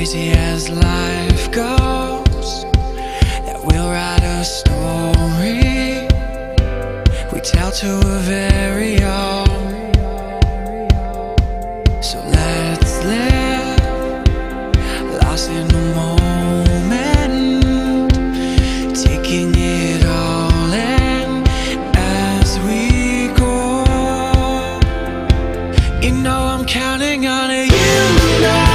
crazy as life goes, that we'll write a story we tell to a very own. So let's live, lost in the moment, taking it all in as we go. You know I'm counting on it, you know